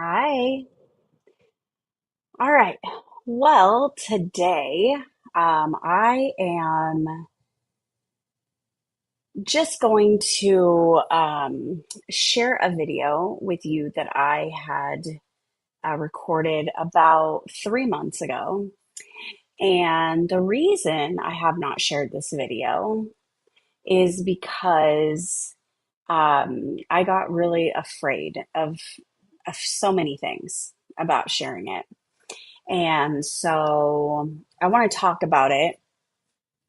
Hi. All right. Well, today I am just going to share a video with you that I had recorded about 3 months ago. And the reason I have not shared this video is because I got really afraid of so many things about sharing it. And so I want to talk about it,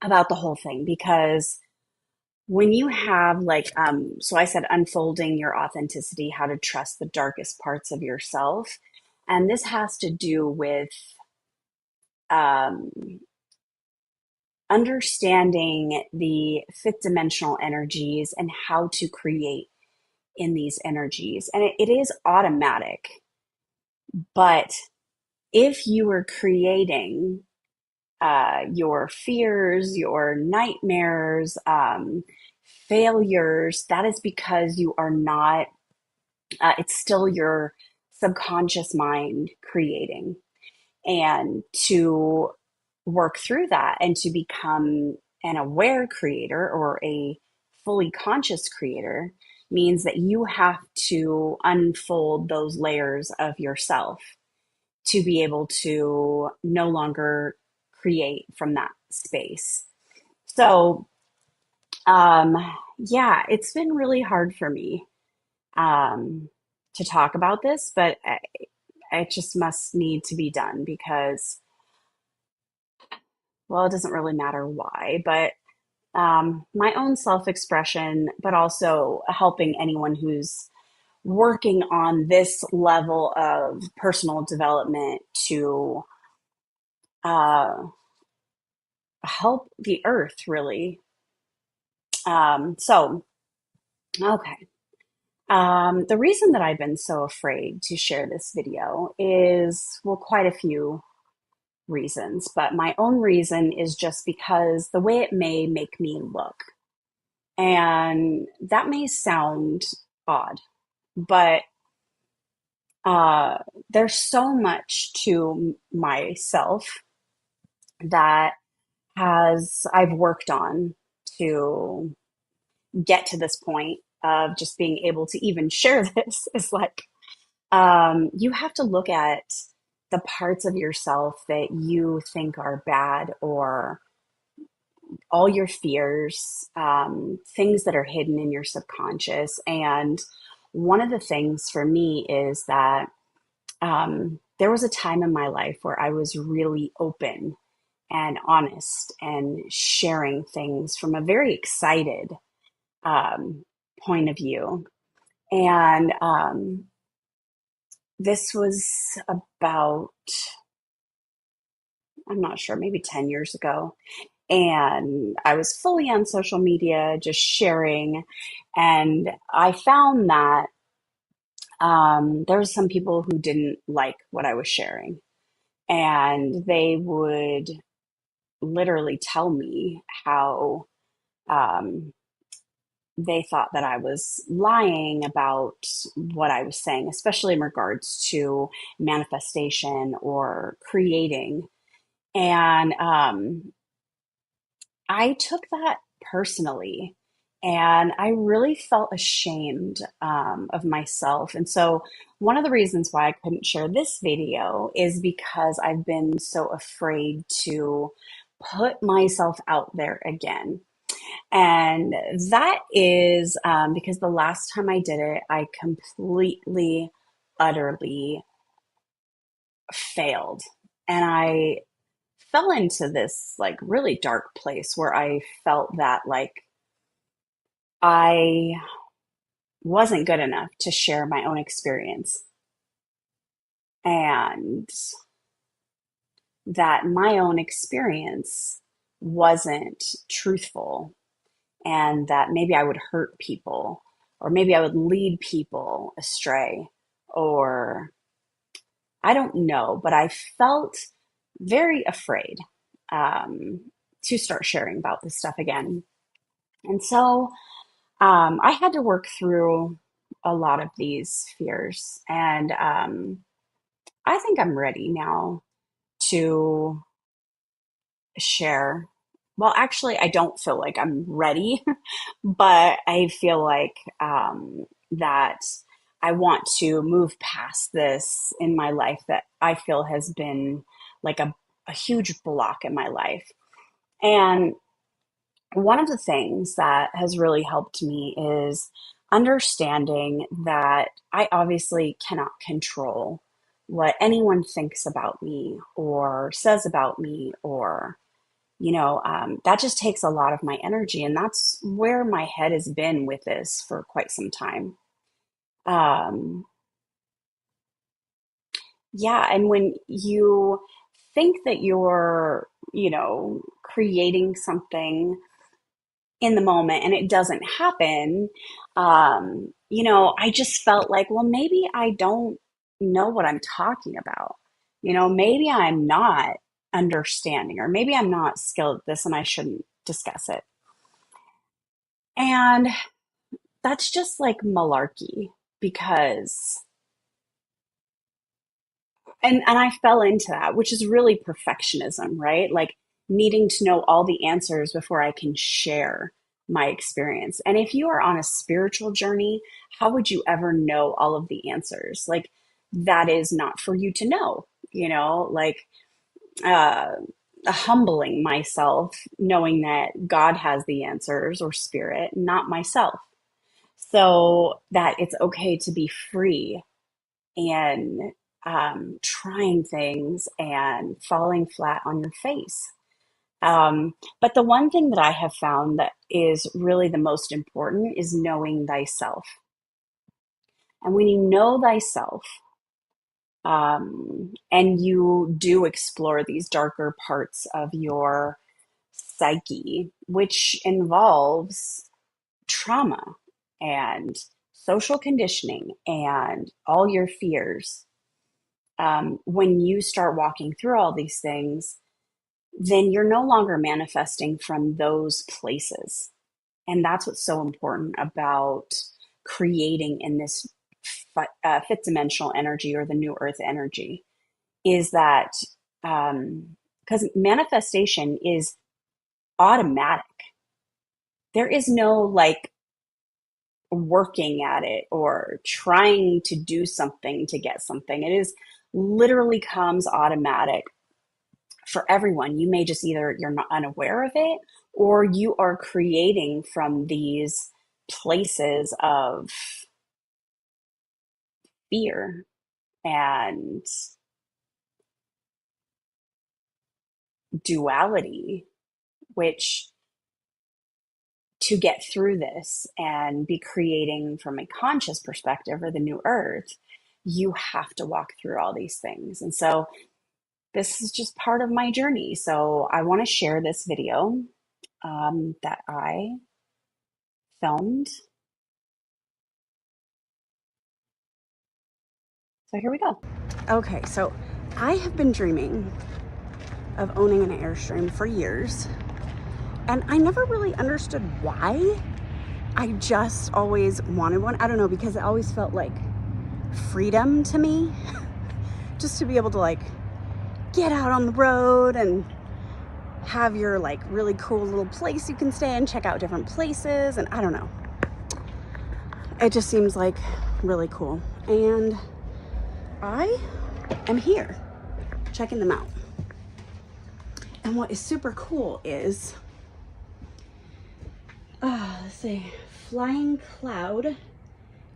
about the whole thing, because when you have so I said unfolding your authenticity, how to trust the darkest parts of yourself. And this has to do with um, understanding the fifth dimensional energies and how to create in these energies. And it is automatic, but if you are creating your fears, your nightmares, failures, that is because you are not, it's still your subconscious mind creating. And to work through that and to become an aware creator or a fully conscious creator means that you have to unfold those layers of yourself to be able to no longer create from that space. So, um, yeah, it's been really hard for me um, to talk about this, but it just must need to be done because, well, it doesn't really matter why, but my own self expression, but also helping anyone who's working on this level of personal development to uh, help the earth, really. So, okay. The reason that I've been so afraid to share this video is, well, quite a few reasons, but my own reason is just because the way it may make me look. And that may sound odd, but uh, there's so much to myself that I've worked on to get to this point of just being able to even share this is like you have to look at the parts of yourself that you think are bad or all your fears, things that are hidden in your subconscious. And one of the things for me is that there was a time in my life where I was really open and honest and sharing things from a very excited um, point of view. And this was about, I'm not sure, maybe 10 years ago. And I was fully on social media, just sharing. And I found that there were some people who didn't like what I was sharing. And they would literally tell me how um, they thought that I was lying about what I was saying, especially in regards to manifestation or creating. And I took that personally. And I really felt ashamed of myself. And so, one of the reasons why I couldn't share this video is because I've been so afraid to put myself out there again. And that is because the last time I did it, I completely, utterly failed. And I fell into this like really dark place where I felt that like I wasn't good enough to share my own experience and that my own experience wasn't truthful and that maybe I would hurt people or maybe I would lead people astray or I don't know, but I felt very afraid to start sharing about this stuff again. And so I had to work through a lot of these fears. And I think I'm ready now to share. Well, actually, I don't feel like I'm ready, but I feel like that I want to move past this in my life that I feel has been like a huge block in my life. And one of the things that has really helped me is understanding that I obviously cannot control what anyone thinks about me or says about me, or that just takes a lot of my energy, and that's where my head has been with this for quite some time. um, yeah, and when you think that you're creating something in the moment and it doesn't happen, I just felt like, well, maybe I don't know what I'm talking about. Maybe I'm not understanding, or maybe I'm not skilled at this and I shouldn't discuss it. And that's just like malarkey, because and I fell into that, which is really perfectionism, right? Like needing to know all the answers before I can share my experience. And if you are on a spiritual journey, how would you ever know all of the answers? Like, that is not for you to know, like uh humbling myself, knowing that God has the answers, or spirit, not myself. So that it's okay to be free and trying things and falling flat on your face. But the one thing that I have found that is really the most important is knowing thyself. And when you know thyself, and you do explore these darker parts of your psyche, which involves trauma and social conditioning and all your fears, when you start walking through all these things, then you're no longer manifesting from those places. And that's what's so important about creating in this fifth dimensional energy, or the new earth energy, is that because manifestation is automatic. There is no like working at it or trying to do something to get something. It is literally comes automatic for everyone. You may just either you're not unaware of it, or you are creating from these places of fear and duality, which, to get through this and be creating from a conscious perspective, or the new earth, you have to walk through all these things. And so this is just part of my journey. So I want to share this video that I filmed. So here we go. Okay, so I have been dreaming of owning an Airstream for years, and I never really understood why. I just always wanted one. I don't know, because it always felt like freedom to me, just to be able to like get out on the road and have your like really cool little place you can stay and check out different places. And I don't know, it just seems like really cool. And I am here checking them out. And what is super cool is, let's see, Flying Cloud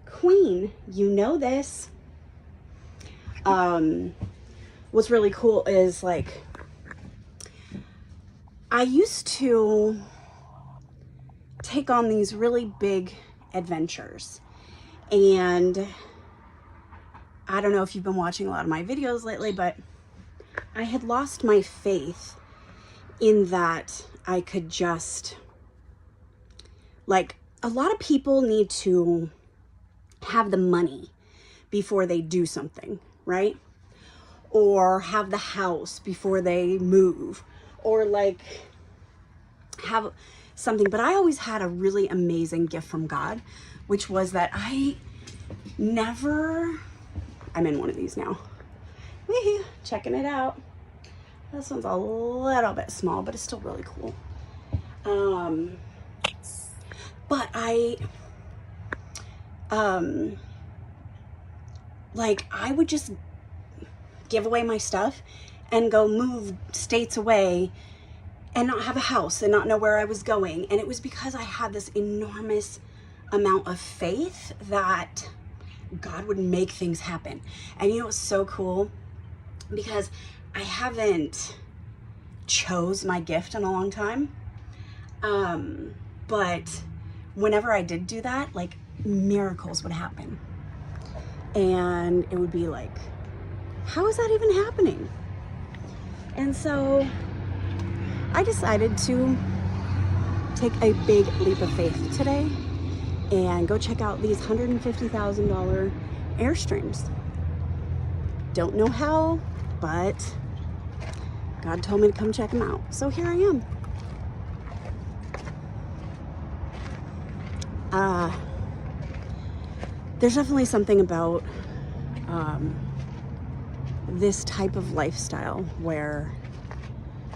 Queen. You know this. What's really cool is, like, I used to take on these really big adventures, and I don't know if you've been watching a lot of my videos lately, but I had lost my faith in that I could just, like, a lot of people need to have the money before they do something, right? Or have the house before they move, or like have something. But I always had a really amazing gift from God, which was that I Never, I'm in one of these now. Wee-hoo, checking it out. This one's a little bit small, but it's still really cool. Um, but um, I would just give away my stuff and go move states away and not have a house and not know where I was going. And it was because I had this enormous amount of faith that God would make things happen. And you know what's so cool? Because I haven't chose my gift in a long time. But whenever I did do that, like miracles would happen. And it would be like, how is that even happening? And so I decided to take a big leap of faith today and go check out these $150,000 Airstreams. Don't know how, but God told me to come check them out. So here I am. There's definitely something about this type of lifestyle where,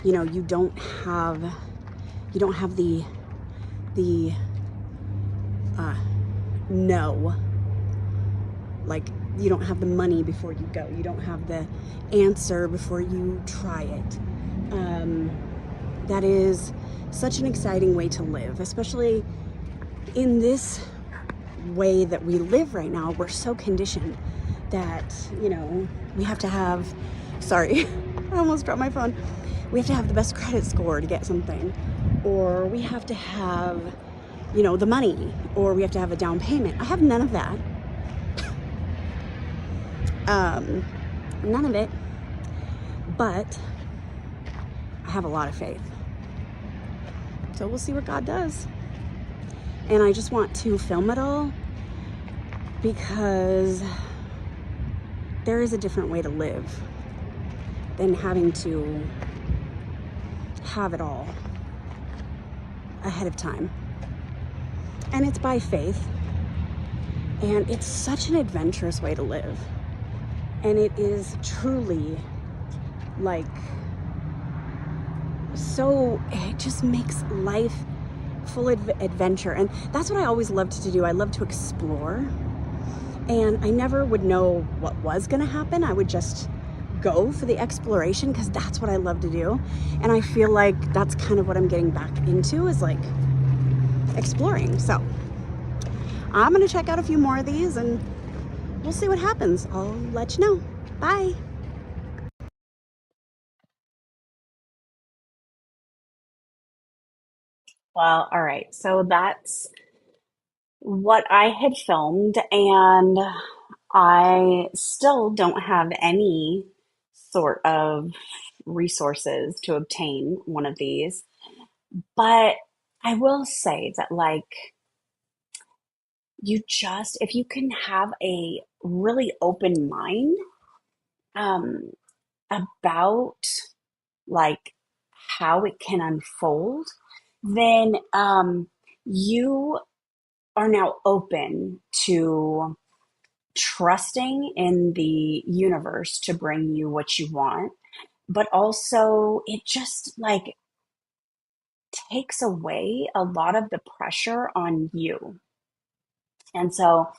you know, you don't have the no, like you don't have the money before you go. You don't have the answer before you try it. That is such an exciting way to live, especially in this way that we live right now. We're so conditioned that, you know, we have to have, sorry, I almost dropped my phone. We have to have the best credit score to get something, or we have to have, you know, the money, or we have to have a down payment. I have none of that. None of it, but I have a lot of faith. So we'll see what God does. And I just want to film it all because there is a different way to live than having to have it all ahead of time. And it's by faith. And it's such an adventurous way to live. And it is truly like, so it just makes life full of adventure. And that's what I always loved to do. I love to explore. And I never would know what was going to happen. I would just go for the exploration because that's what I love to do. And I feel like that's kind of what I'm getting back into, is like exploring. So I'm going to check out a few more of these and we'll see what happens. I'll let you know. Bye. Well, all right. So that's what I had filmed, and I still don't have any sort of resources to obtain one of these. But I will say that, like, if you can have a really open mind um, about like how it can unfold, then you are now open to trusting in the universe to bring you what you want. But also, it just like takes away a lot of the pressure on you. And so,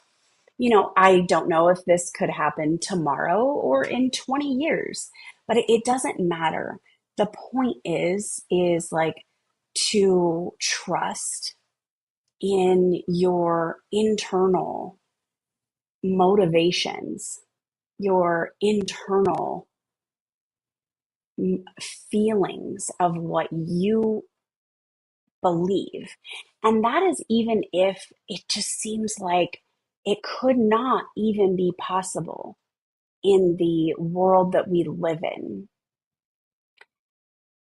you know, I don't know if this could happen tomorrow or in 20 years, but it doesn't matter. The point is like to trust in your internal motivations, your internal feelings of what you believe. And that is even if it just seems like it could not even be possible in the world that we live in.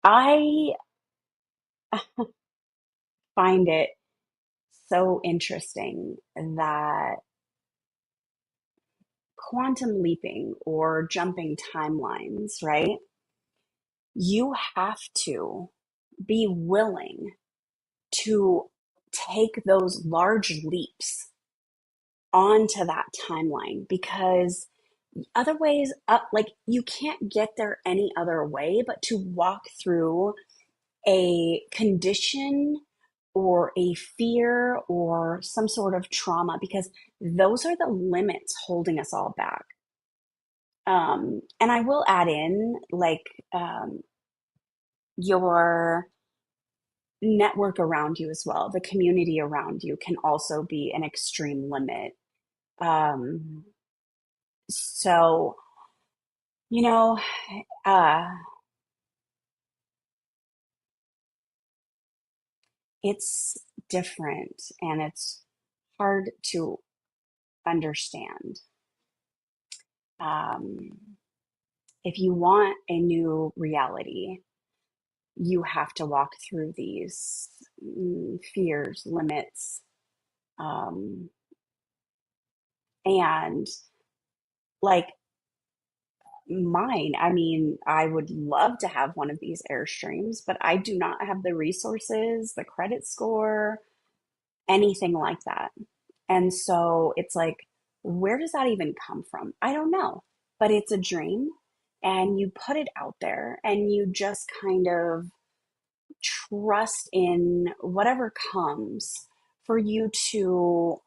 I find it so interesting that quantum leaping or jumping timelines, right? You have to be willing to take those large leaps onto that timeline, because other ways up, like you can't get there any other way but to walk through a condition or a fear or some sort of trauma, because those are the limits holding us all back. And I will add in, like, your network around you as well. The community around you can also be an extreme limit. Um, so, you know, uh, it's different and it's hard to understand. Um, if you want a new reality, you have to walk through these fears, limits, um, and like mine. I mean, I would love to have one of these Airstreams, but I do not have the resources, the credit score, anything like that. And so it's like, where does that even come from? I don't know, but it's a dream, and you put it out there and you just kind of trust in whatever comes for you to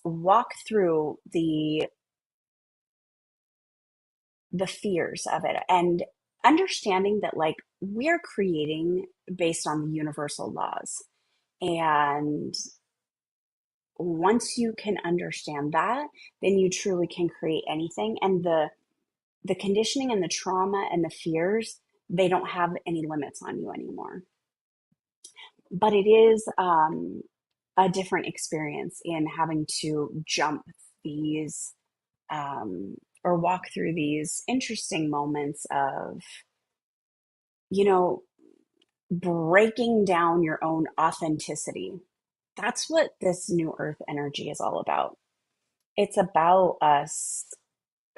walk through the fears of it, and understanding that, like, we're creating based on the universal laws. And once you can understand that, then you truly can create anything. And the conditioning and the trauma and the fears, they don't have any limits on you anymore. But it is a different experience in having to jump these, or walk through these interesting moments of, you know, breaking down your own authenticity. That's what this new earth energy is all about. It's about us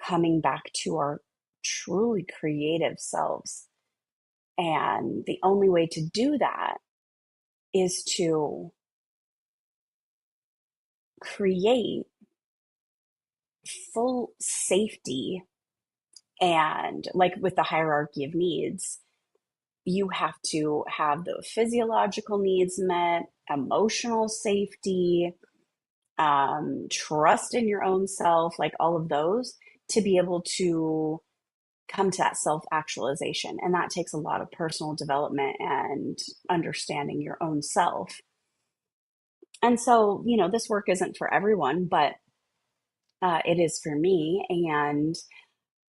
coming back to our truly creative selves. And the only way to do that is to create full safety. And like with the hierarchy of needs, you have to have the physiological needs met, emotional safety, trust in your own self, like all of those, to be able to come to that self actualization. And that takes a lot of personal development and understanding your own self. And so, this work isn't for everyone, but it is for me. And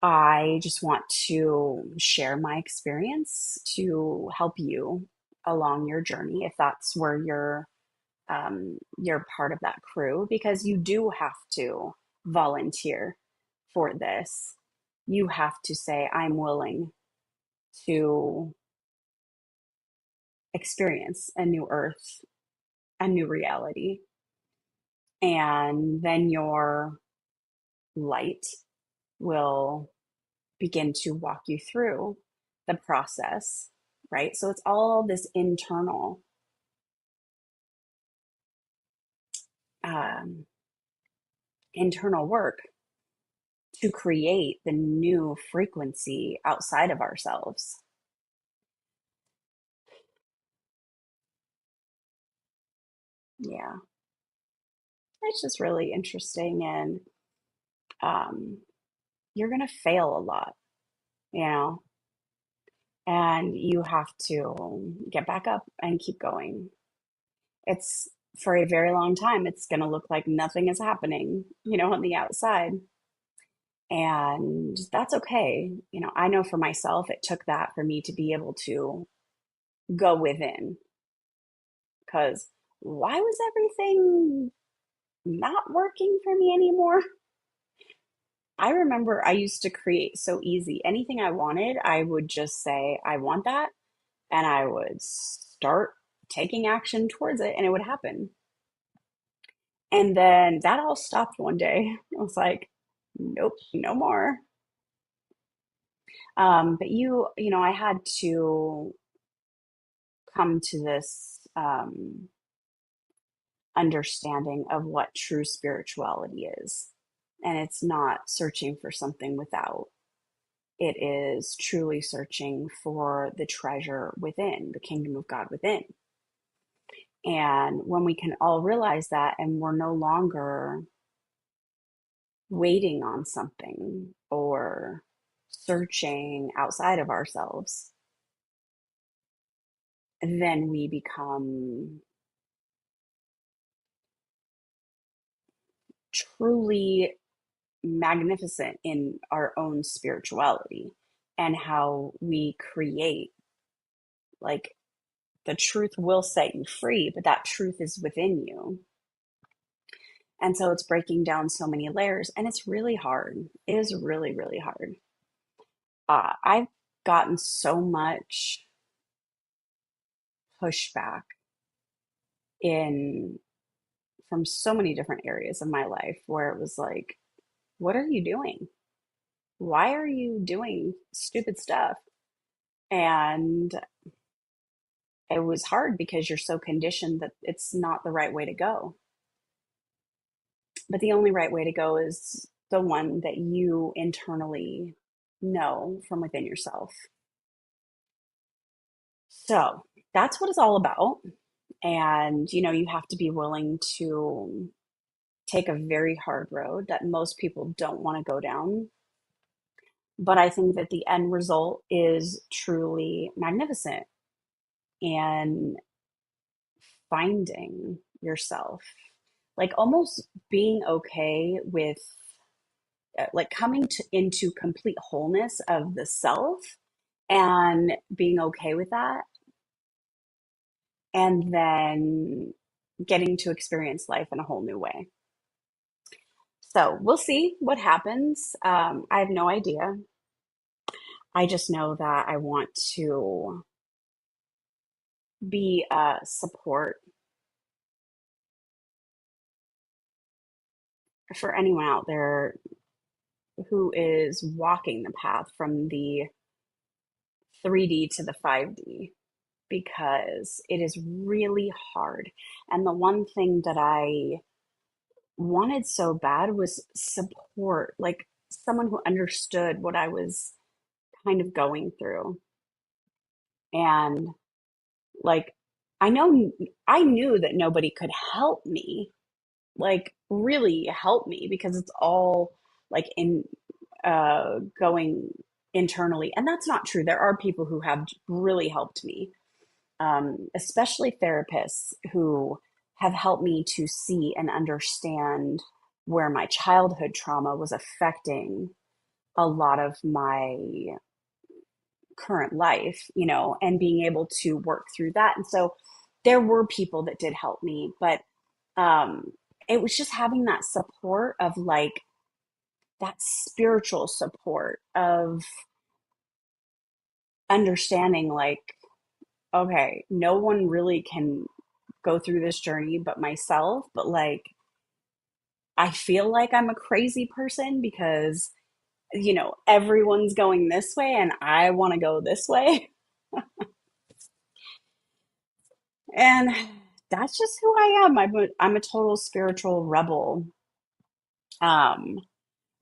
I just want to share my experience to help you along your journey, if that's where you're part of that crew, because you do have to volunteer for this. You have to say, I'm willing to experience a new earth, a new reality. And then your light will begin to walk you through the process, right? So it's all this um, internal work to create the new frequency outside of ourselves. Yeah, it's just really interesting. And um, you're going to fail a lot, you know, and you have to get back up and keep going. It's For a very long time, it's going to look like nothing is happening, on the outside. And that's okay. I know for myself, it took that for me to be able to go within, because why was everything not working for me anymore? I remember I used to create so easy. Anything I wanted, I would just say, I want that. And I would start taking action towards it, and it would happen. And then that all stopped one day. I was like, nope, no more. But I had to come to this understanding of what true spirituality is. And it's not searching for something without, it is truly searching for the treasure within, the kingdom of God within. And when we can all realize that, and we're no longer waiting on something or searching outside of ourselves, then we become truly magnificent in our own spirituality and how we create. Like, the truth will set you free, but that truth is within you. And so it's breaking down so many layers, and it's really hard. It is really, really hard. I've gotten so much pushback in from so many different areas of my life where it was like, what are you doing? Why are you doing stupid stuff? And it was hard because you're so conditioned that it's not the right way to go. But the only right way to go is the one that you internally know from within yourself. So that's what it's all about. And, you have to be willing to take a very hard road that most people don't want to go down. But I think that the end result is truly magnificent and finding yourself, like almost being okay with like coming into complete wholeness of the self and being okay with that, and then getting to experience life in a whole new way. So we'll see what happens. I have no idea. I just know that I want to be a support for anyone out there who is walking the path from the 3D to the 5D, because it is really hard. And the one thing that I wanted so bad was support, like someone who understood what I was kind of going through. And like, I know I knew that nobody could help me, like really help me, because it's all like in going internally. And that's not true. There are people who have really helped me, especially therapists who have helped me to see and understand where my childhood trauma was affecting a lot of my current life, and being able to work through that. And so there were people that did help me, but um, it was just having that support of like that spiritual support of understanding, like, okay, no one really can go through this journey but myself, but like, I feel like I'm a crazy person because, everyone's going this way and I want to go this way. And that's just who I am. I'm a total spiritual rebel. Um,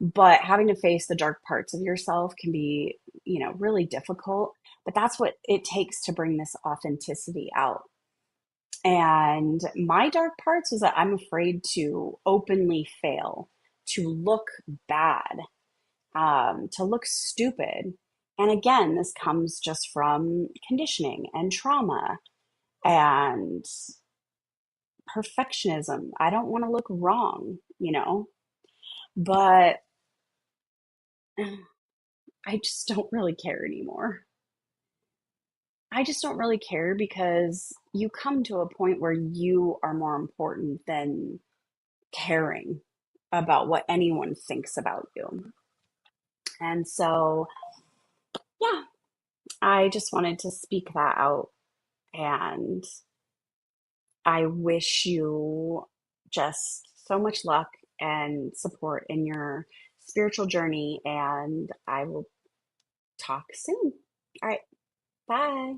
but having to face the dark parts of yourself can be, really difficult. But that's what it takes to bring this authenticity out. And my dark parts is that I'm afraid to openly fail, to look bad, to look stupid. And again, this comes just from conditioning and trauma and perfectionism. I don't want to look wrong, but I just don't really care anymore. I just don't really care because you come to a point where you are more important than caring about what anyone thinks about you. And so, yeah, I just wanted to speak that out. And I wish you just so much luck and support in your spiritual journey. And I will talk soon. All right. Bye.